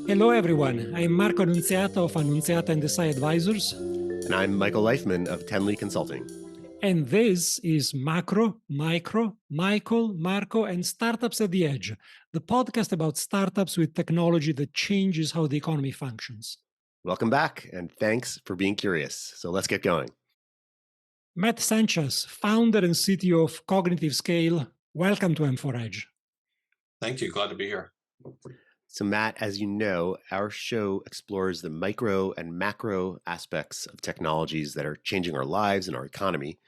Hello, everyone. I'm Marco Annunziata of Annunziata and SI Advisors. And I'm Michael Leifman of Tenley Consulting. And this is Macro, Micro, Michael, Marco, and Startups at the Edge, the podcast about startups with technology that changes how the economy functions. Welcome back, and thanks for being curious. So let's get going. Matt Sanchez, founder and CTO of CognitiveScale, welcome to M4Edge. Thank you. Glad to be here. So Matt, as you know, our show explores the micro and macro aspects of technologies that are changing our lives and our economy.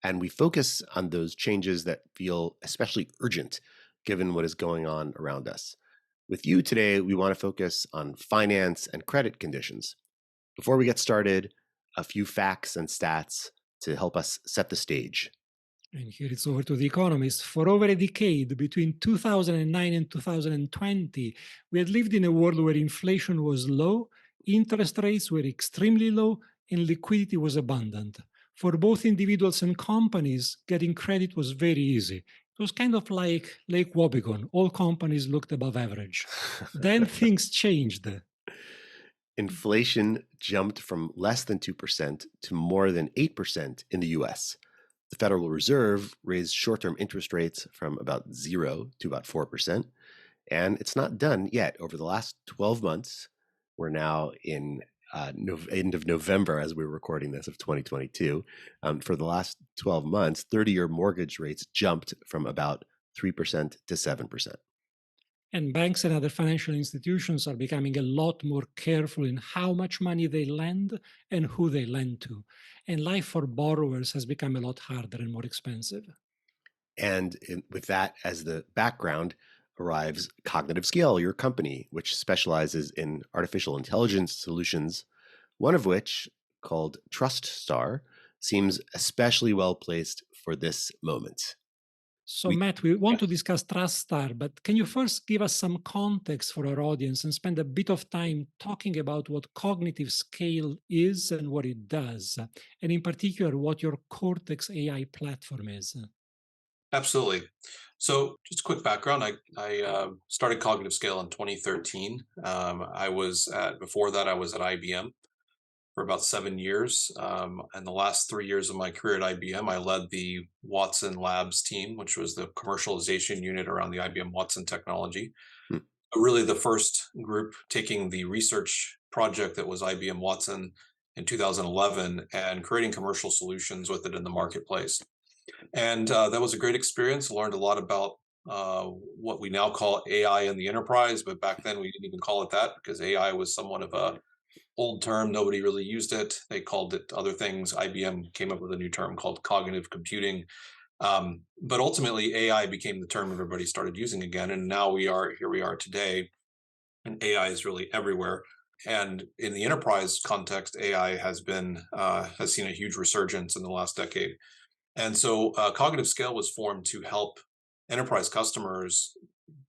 And we focus on those changes that feel especially urgent given what is going on around us. With you today, we want to focus on finance and credit conditions. Before we get started, a few facts and stats to help us set the stage. And here it's over to The Economist. For over a decade, between 2009 and 2020, we had lived in a world where inflation was low, interest rates were extremely low, and liquidity was abundant. For both individuals and companies, getting credit was very easy. It was kind of like Lake Wobegon. All companies looked above average. Then things changed. Inflation jumped from less than 2% to more than 8% in the US. The Federal Reserve raised short-term interest rates from about 0 to about 4%. And it's not done yet. Over the last 12 months, we're now in end of November as we're recording this of 2022. For the last 12 months, 30-year mortgage rates jumped from about 3% to 7%. And banks and other financial institutions are becoming a lot more careful in how much money they lend and who they lend to. And life for borrowers has become a lot harder and more expensive. And with that as the background arrives CognitiveScale, your company, which specializes in artificial intelligence solutions, one of which, called TrustStar, seems especially well placed for this moment. So, Matt, we want to discuss TrustStar, but can you first give us some context for our audience and spend a bit of time talking about what CognitiveScale is and what it does, and in particular, what your Cortex AI platform is? Absolutely. So just a quick background. I started CognitiveScale in 2013. Before that, I was at IBM for about 7 years. And the last 3 years of my career at IBM, I led the Watson Labs team, which was the commercialization unit around the IBM Watson technology. Really the first group taking the research project that was IBM Watson in 2011 and creating commercial solutions with it in the marketplace. And that was a great experience. I learned a lot about what we now call AI in the enterprise, but back then we didn't even call it that because AI was somewhat of a old term. Nobody really used it. They called it other things. IBM came up with a new term called cognitive computing. But ultimately, AI became the term everybody started using again. And now here we are today, and AI is really everywhere. And in the enterprise context, AI has seen a huge resurgence in the last decade. And so CognitiveScale was formed to help enterprise customers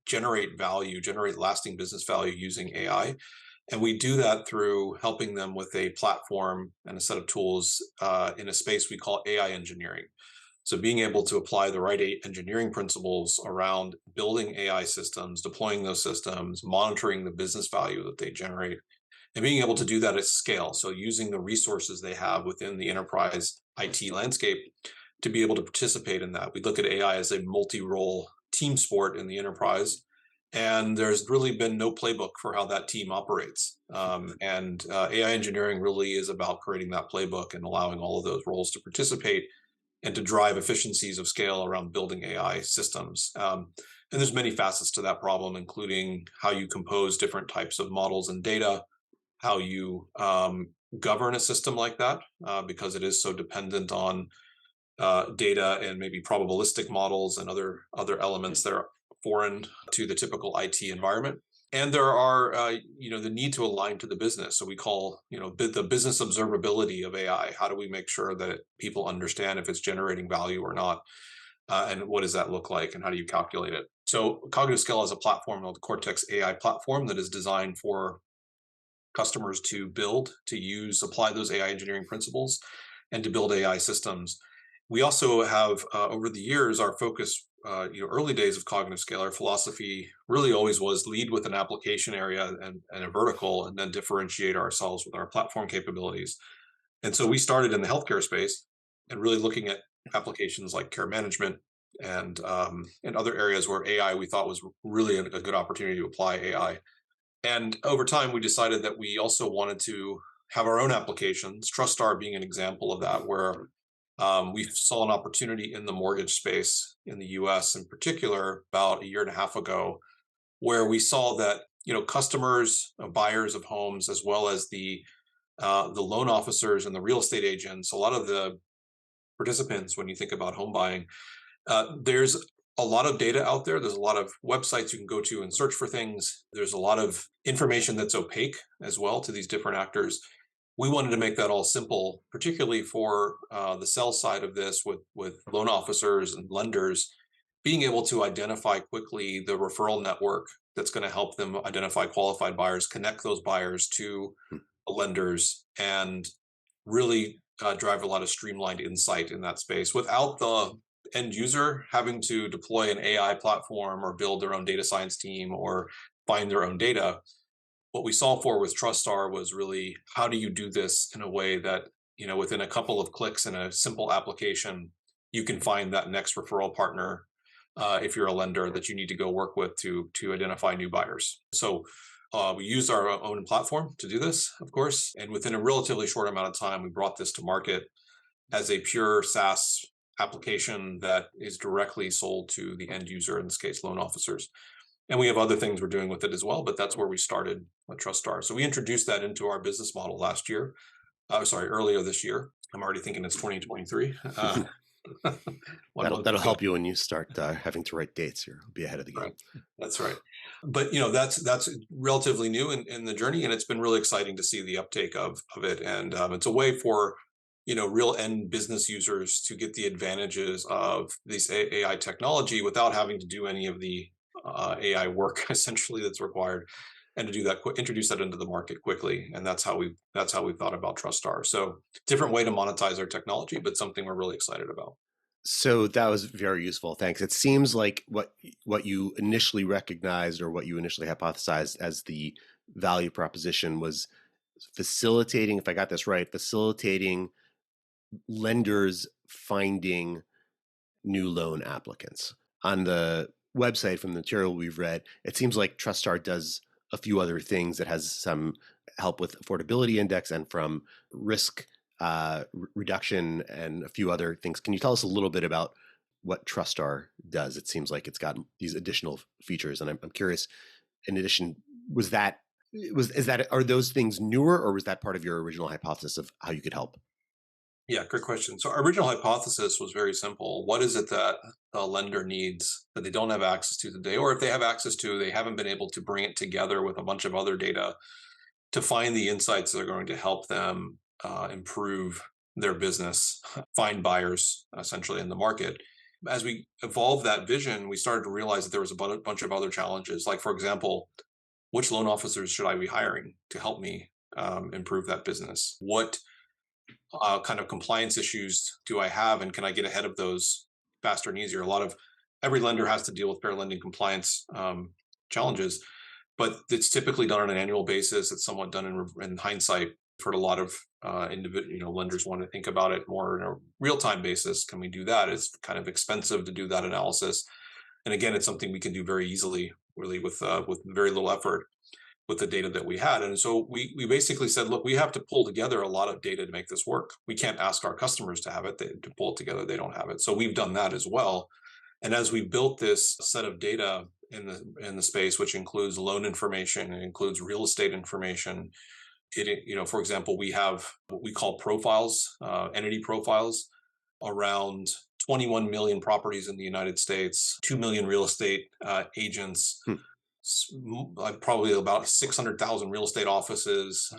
generate value, generate lasting business value using AI. And we do that through helping them with a platform and a set of tools in a space we call AI engineering. So being able to apply the right engineering principles around building AI systems, deploying those systems, monitoring the business value that they generate, and being able to do that at scale. So using the resources they have within the enterprise IT landscape to be able to participate in that. We look at AI as a multi-role team sport in the enterprise. And there's really been no playbook for how that team operates. And AI engineering really is about creating that playbook and allowing all of those roles to participate and to drive efficiencies of scale around building AI systems. And there's many facets to that problem, including how you compose different types of models and data, how you govern a system like that, because it is so dependent on data and maybe probabilistic models and other elements that are foreign to the typical IT environment. And there are, the need to align to the business. So we call, the business observability of AI. How do we make sure that people understand if it's generating value or not? And what does that look like? And how do you calculate it? So CognitiveScale has a platform called the Cortex AI platform that is designed for customers to apply those AI engineering principles and to build AI systems. We also have, over the years, our focus, early days of CognitiveScale, our philosophy really always was lead with an application area and a vertical, and then differentiate ourselves with our platform capabilities. And so we started in the healthcare space and really looking at applications like care management and other areas where AI we thought was really a good opportunity to apply AI. And over time, we decided that we also wanted to have our own applications, TrustStar being an example of that, where we saw an opportunity in the mortgage space in the US in particular about a year and a half ago, where we saw that customers, buyers of homes, as well as the loan officers and the real estate agents, a lot of the participants when you think about home buying, there's a lot of data out there. There's a lot of websites you can go to and search for things. There's a lot of information that's opaque as well to these different actors. We wanted to make that all simple, particularly for the sell side of this with loan officers and lenders, being able to identify quickly the referral network that's going to help them identify qualified buyers, connect those buyers to lenders, and really drive a lot of streamlined insight in that space without the end user having to deploy an AI platform or build their own data science team or find their own data. What we solved for with TrustStar was really, how do you do this in a way that, within a couple of clicks in a simple application, you can find that next referral partner, if you're a lender that you need to go work with to identify new buyers. So we used our own platform to do this, of course, and within a relatively short amount of time, we brought this to market as a pure SaaS application that is directly sold to the end user, in this case, loan officers. And we have other things we're doing with it as well, but that's where we started with TrustStar. So we introduced that into our business model earlier this year. I'm already thinking it's 2023. That'll help you when you start having to write dates. You'll be ahead of the game. Right. That's right. But that's relatively new in the journey, and it's been really exciting to see the uptake of it. And it's a way for real end business users to get the advantages of this AI technology without having to do any of the AI work essentially that's required, and to do that, introduce that into the market quickly. And that's how we thought about TrustStar. So different way to monetize our technology, but something we're really excited about. So that was very useful. Thanks. It seems like what you initially recognized, or what you initially hypothesized as the value proposition, was facilitating, if I got this right, facilitating lenders finding new loan applicants. On the website, from the material we've read, it seems like TrustStar does a few other things. It has some help with affordability index and from risk reduction and a few other things. Can you tell us a little bit about what TrustStar does? It seems like it's got these additional features, and I'm curious. In addition, are those things newer, or was that part of your original hypothesis of how you could help? Yeah, good question. So our original hypothesis was very simple. What is it that a lender needs that they don't have access to today? Or if they have access to, they haven't been able to bring it together with a bunch of other data to find the insights that are going to help them improve their business, find buyers essentially in the market. As we evolved that vision, we started to realize that there was a bunch of other challenges. Like, for example, which loan officers should I be hiring to help me improve that business? What kind of compliance issues do I have, and can I get ahead of those faster and easier? Every lender has to deal with fair lending compliance challenges, but it's typically done on an annual basis. It's somewhat done in hindsight. For a lot of lenders want to think about it more in a real-time basis. Can we do that? It's kind of expensive to do that analysis, and again, it's something we can do very easily, really, with very little effort, with the data that we had. And so we basically said, look, we have to pull together a lot of data to make this work. We can't ask our customers to have it, to pull it together. They don't have it. So we've done that as well. And as we built this set of data in the space, which includes loan information, it includes real estate information. For example, we have what we call profiles, entity profiles, around 21 million properties in the United States, 2 million real estate agents, probably about 600,000 real estate offices,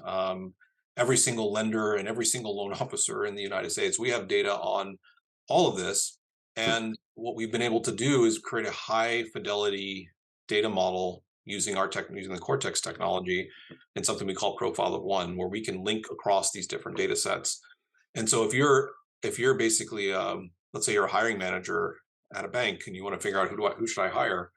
every single lender and every single loan officer in the United States. We have data on all of this. And what we've been able to do is create a high fidelity data model using the Cortex technology, and something we call Profile of One, where we can link across these different data sets. And so if you're basically let's say you're a hiring manager at a bank and you want to figure out who should I hire.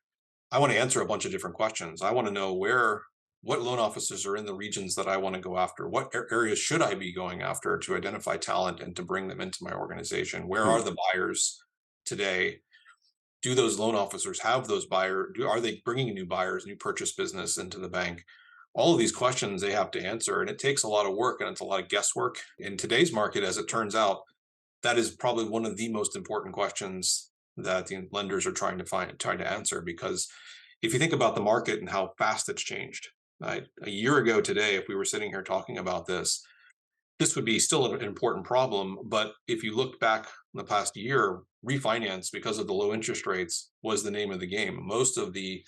I want to answer a bunch of different questions. I want to know what loan officers are in the regions that I want to go after. What areas should I be going after to identify talent and to bring them into my organization? Where Hmm. are the buyers today? Do those loan officers have those buyers? Are they bringing new buyers, new purchase business into the bank? All of these questions they have to answer, and it takes a lot of work and it's a lot of guesswork. In today's market, as it turns out, that is probably one of the most important questions that the lenders are trying to answer. Because if you think about the market and how fast it's changed, right? A year ago today, if we were sitting here talking about this would be still an important problem. But if you look back in the past year, refinance because of the low interest rates was the name of the game. Most of the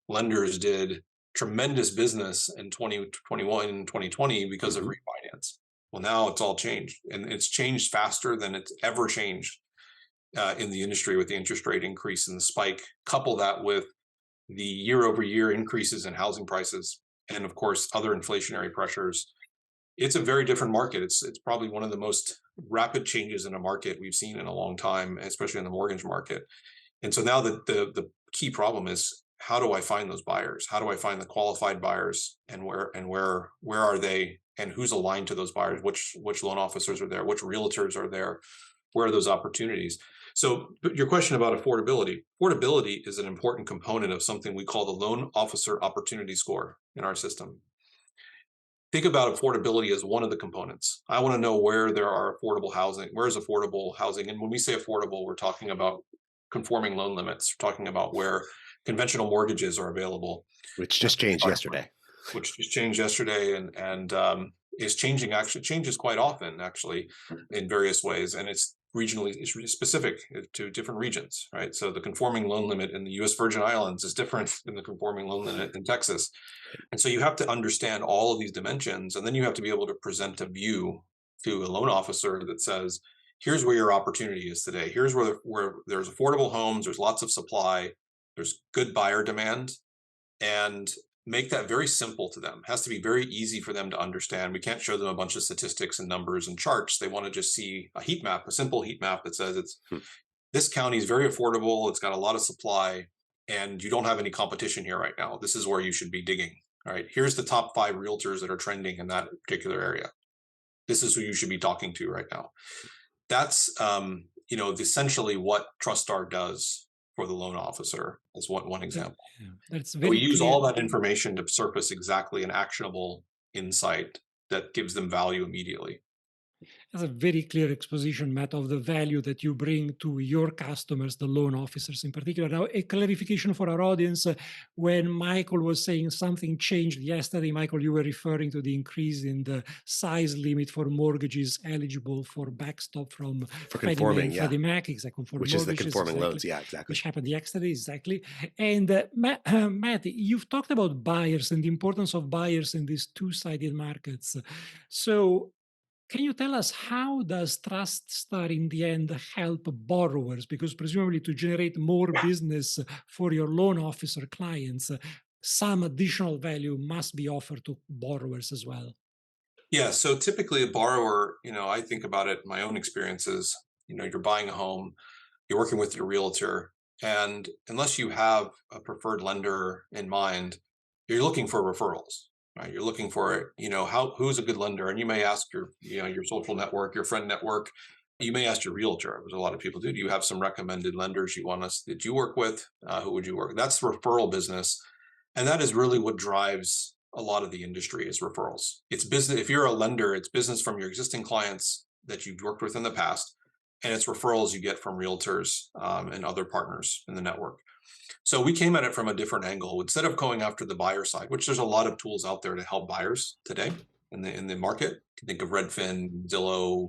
lenders did tremendous business in 2021 and 2020 because of refinance. Well, now it's all changed, and it's changed faster than it's ever changed in the industry with the interest rate increase and the spike. Couple that with the year-over-year increases in housing prices, and of course other inflationary pressures. It's a very different market. It's probably one of the most rapid changes in a market we've seen in a long time, especially in the mortgage market. And so now the key problem is, how do I find those buyers? How do I find the qualified buyers, and where are they, and who's aligned to those buyers? Which loan officers are there? Which realtors are there? Where are those opportunities? So your question about affordability is an important component of something we call the loan officer opportunity score in our system. Think about affordability as one of the components. I want to know where there are affordable housing. Where is affordable housing? And when we say affordable, we're talking about conforming loan limits. We're talking about where conventional mortgages are available, Which just changed yesterday. which just changed yesterday, and is changing. Actually, changes quite often, actually, in various ways, and it's really specific to different regions, right? So the conforming loan limit in the U.S. Virgin Islands is different than the conforming loan limit in Texas. And so you have to understand all of these dimensions, and then you have to be able to present a view to a loan officer that says, here's where your opportunity is today. Here's where there's affordable homes, there's lots of supply, there's good buyer demand, and make that very simple to them. It has to be very easy for them to understand. We can't show them a bunch of statistics and numbers and charts. They want to just see a heat map, a simple heat map that says this county is very affordable, it's got a lot of supply, and you don't have any competition here right now. This is where you should be digging. All right, here's the top 5 realtors that are trending in that particular area. This is who you should be talking to right now. That's essentially what TrustStar does for the loan officer, as one example. Yeah, that's So very we use clear. all that information to surface exactly an actionable insight that gives them value immediately. That's a very clear exposition, Matt, of the value that you bring to your customers, the loan officers in particular. Now, a clarification for our audience. When Michael was saying something changed yesterday, Michael, you were referring to the increase in the size limit for mortgages eligible for backstop from conforming, Fannie Mae, Freddie Mac, exactly, conforming which is the mortgages, conforming exactly, loans. Yeah, exactly. which happened yesterday, exactly. And Matt, you've talked about buyers and the importance of buyers in these two-sided markets. So can you tell us, how does TrustStar in the end help borrowers? Because presumably to generate more business for your loan officer clients, some additional value must be offered to borrowers as well. Yeah, so typically a borrower, I think about it in my own experiences. You're buying a home, you're working with your realtor, and unless you have a preferred lender in mind, you're looking for referrals, right? You're looking for, who's a good lender, and you may ask your social network, your friend network. You may ask your realtor, which a lot of people do. Do you have some recommended lenders that you work with? Who would you work with? That's referral business, and that is really what drives a lot of the industry, is referrals. It's business. If you're a lender, it's business from your existing clients that you've worked with in the past, and it's referrals you get from realtors and other partners in the network. So we came at it from a different angle. Instead of going after the buyer side, which there's a lot of tools out there to help buyers today in the market. You can think of Redfin, Zillow,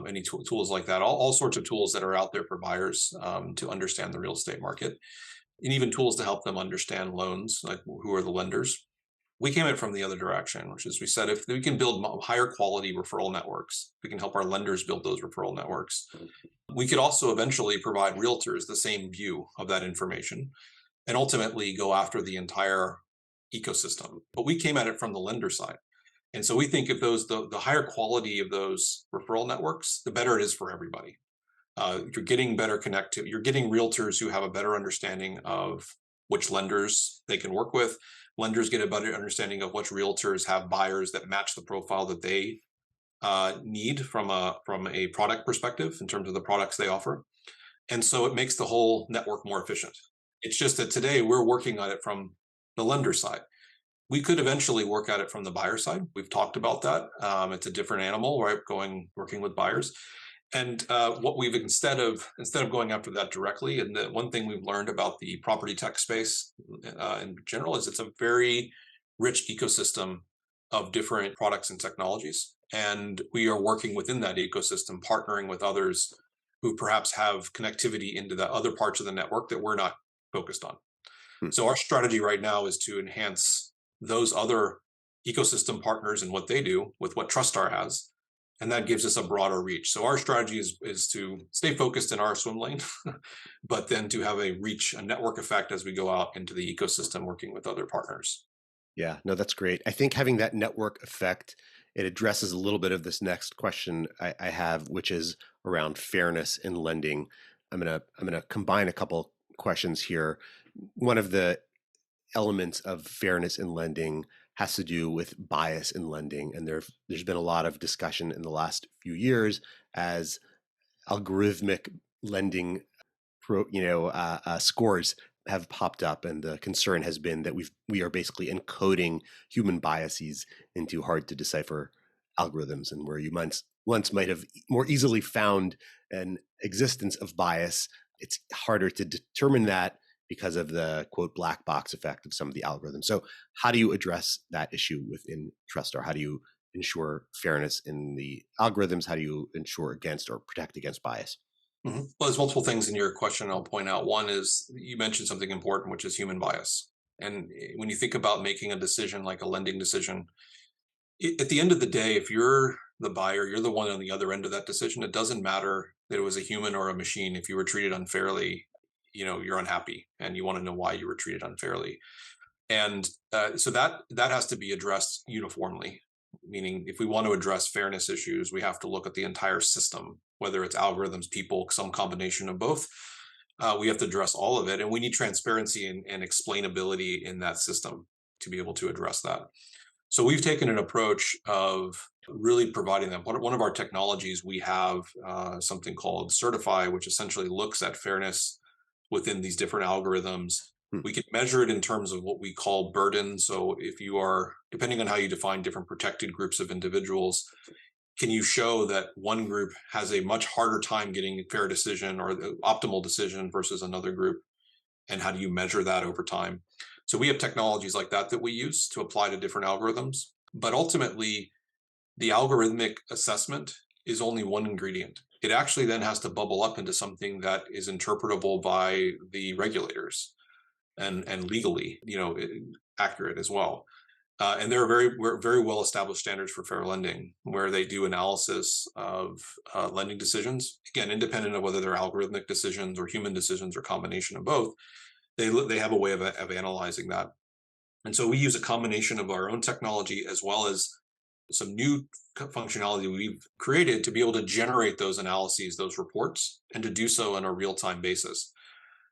any tools like that. All sorts of tools that are out there for buyers to understand the real estate market, and even tools to help them understand loans, like who are the lenders. We came at it from the other direction, which is, we said, if we can build higher quality referral networks, we can help our lenders build those referral networks. We could also eventually provide realtors the same view of that information and ultimately go after the entire ecosystem. But we came at it from the lender side. And so we think if the higher quality of those referral networks, the better it is for everybody. You're getting better connectivity. You're getting realtors who have a better understanding of which lenders they can work with. Lenders get a better understanding of which realtors have buyers that match the profile that they need from a product perspective in terms of the products they offer. And so it makes the whole network more efficient. It's just that today we're working on it from the lender side. We could eventually work at it from the buyer side. We've talked about that. It's a different animal, right? Working with buyers. And what we've instead of going after that directly, and the one thing we've learned about the property tech space in general is it's a very rich ecosystem of different products and technologies. And we are working within that ecosystem, partnering with others who perhaps have connectivity into the other parts of the network that we're not focused on. So our strategy right now is to enhance those other ecosystem partners and what they do with what TrustStar has. And that gives us a broader reach. So our strategy is to stay focused in our swim lane, but then to have a network effect as we go out into the ecosystem working with other partners. Yeah, no, that's great. I think having that network effect, it addresses a little bit of this next question I have, which is around fairness in lending. I'm gonna combine a couple questions here. One of the elements of fairness in lending has to do with bias in lending, and there's been a lot of discussion in the last few years as algorithmic lending scores have popped up, and the concern has been that we are basically encoding human biases into hard to decipher algorithms, and where you once might have more easily found an existence of bias, it's harder to determine that because of the quote black box effect of some of the algorithms. So how do you address that issue within TrustStar? How do you ensure fairness in the algorithms? How do you ensure against or protect against bias? Mm-hmm. Well, there's multiple things in your question I'll point out. One is you mentioned something important, which is human bias. And when you think about making a decision like a lending decision, at the end of the day, if you're the buyer, you're the one on the other end of that decision. It doesn't matter that it was a human or a machine. If you were treated unfairly, you're unhappy and you want to know why you were treated unfairly. And so that has to be addressed uniformly. Meaning, if we want to address fairness issues, we have to look at the entire system, whether it's algorithms, people, some combination of both. We have to address all of it. And we need transparency and explainability in that system to be able to address that. So we've taken an approach of really providing them. One of our technologies, we have something called Certify, which essentially looks at fairness within these different algorithms. We can measure it in terms of what we call burden. So if you are, depending on how you define different protected groups of individuals, can you show that one group has a much harder time getting a fair decision or the optimal decision versus another group? And how do you measure that over time? So we have technologies like that we use to apply to different algorithms. But ultimately, the algorithmic assessment is only one ingredient. It actually then has to bubble up into something that is interpretable by the regulators and legally, accurate as well. And there are very well established standards for fair lending where they do analysis of lending decisions. Again, independent of whether they're algorithmic decisions or human decisions or combination of both, they have a way of analyzing that. And so we use a combination of our own technology as well as some new functionality we've created to be able to generate those analyses, those reports, and to do so on a real-time basis.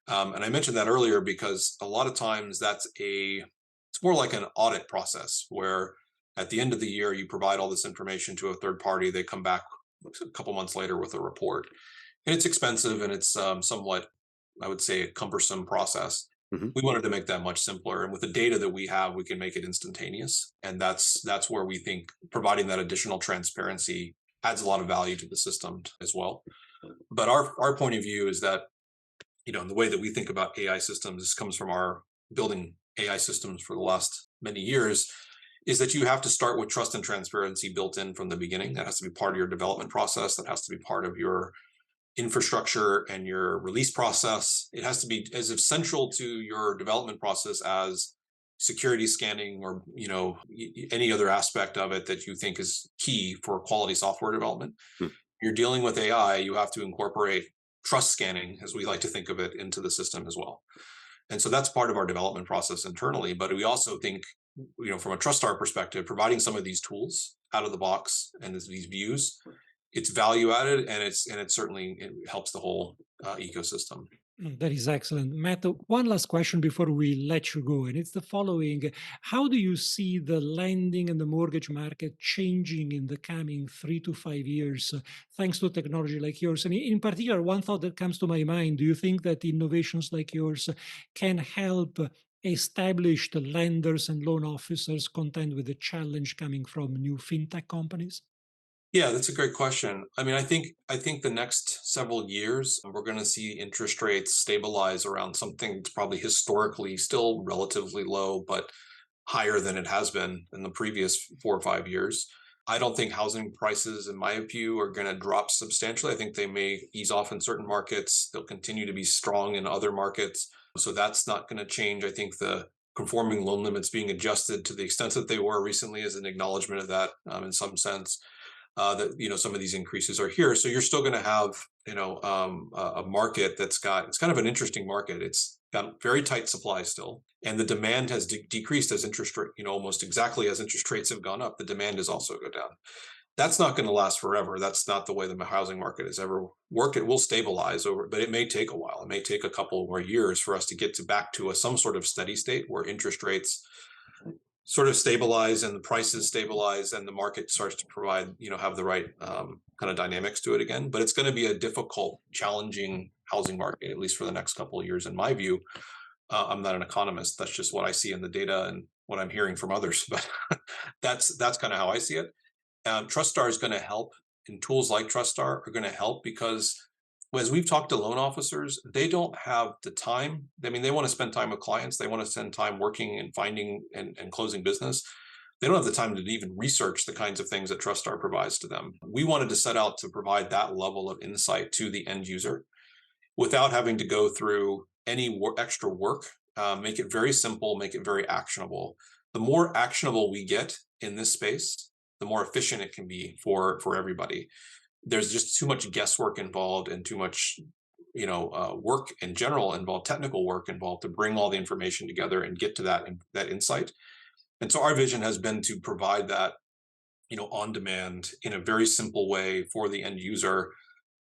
And I mentioned that earlier because a lot of times it's more like an audit process where at the end of the year, you provide all this information to a third party. They come back a couple months later with a report. And it's expensive and it's somewhat, I would say, a cumbersome process. Mm-hmm. We wanted to make that much simpler. And with the data that we have, we can make it instantaneous. And that's where we think providing that additional transparency adds a lot of value to the system as well. But our point of view is that, the way that we think about AI systems, this comes from our building AI systems for the last many years, is that you have to start with trust and transparency built in from the beginning. That has to be part of your development process. That has to be part of your infrastructure and your release process. It has to be as essential to your development process as security scanning or any other aspect of it that you think is key for quality software development. You're dealing with AI, you have to incorporate trust scanning, as we like to think of it, into the system as well. And so that's part of our development process internally. But we also think, from a TrustStar perspective, providing some of these tools out of the box and these views it's value added, and it certainly helps the whole ecosystem. That is excellent. Matt, one last question before we let you go, and it's the following. How do you see the lending and the mortgage market changing in the coming 3 to 5 years, thanks to technology like yours? And in particular, one thought that comes to my mind, do you think that innovations like yours can help established lenders and loan officers contend with the challenge coming from new fintech companies? Yeah, that's a great question. I mean, I think the next several years we're going to see interest rates stabilize around something that's probably historically still relatively low, but higher than it has been in the previous 4 or 5 years. I don't think housing prices, in my view, are going to drop substantially. I think they may ease off in certain markets. They'll continue to be strong in other markets. So that's not going to change. I think the conforming loan limits being adjusted to the extent that they were recently is an acknowledgement of that in some sense. That some of these increases are here. So you're still going to have a market it's kind of an interesting market. It's got very tight supply still, and the demand has decreased as interest rate, almost exactly as interest rates have gone up. The demand has also go down. That's not going to last forever. That's not the way the housing market has ever worked. It will stabilize over, but it may take a while. It may take a couple more years for us to get back to some sort of steady state where interest rates sort of stabilize and the prices stabilize and the market starts to provide, have the right kind of dynamics to it again. But it's going to be a difficult, challenging housing market, at least for the next couple of years, in my view. I'm not an economist. That's just what I see in the data and what I'm hearing from others. But that's kind of how I see it. TrustStar is going to help, and tools like TrustStar are going to help because as we've talked to loan officers, they don't have the time. I mean, they want to spend time with clients. They want to spend time working and finding and closing business. They don't have the time to even research the kinds of things that TrustStar provides to them. We wanted to set out to provide that level of insight to the end user without having to go through any extra work, make it very simple, make it very actionable. The more actionable we get in this space, the more efficient it can be for everybody. There's just too much guesswork involved and too much, work in general involved, technical work involved to bring all the information together and get to that insight. And so our vision has been to provide that, on demand in a very simple way for the end user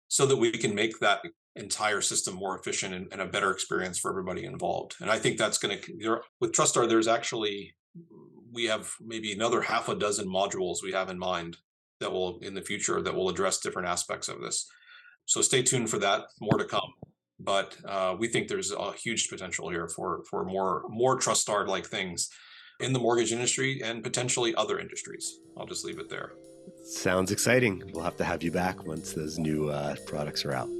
so that we can make that entire system more efficient and a better experience for everybody involved. And I think that's going to, with TrustStar, we have maybe another half a dozen modules we have in mind that will, in the future, that will address different aspects of this. So stay tuned for that, more to come. But we think there's a huge potential here for more TrustStar-like things in the mortgage industry and potentially other industries. I'll just leave it there. Sounds exciting. We'll have to have you back once those new products are out.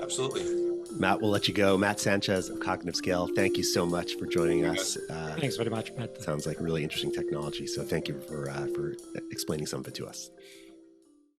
Absolutely. Matt, we'll let you go. Matt Sanchez of CognitiveScale, thank you so much for joining us. Thanks very much, Matt. Sounds like really interesting technology. So thank you for explaining some of it to us.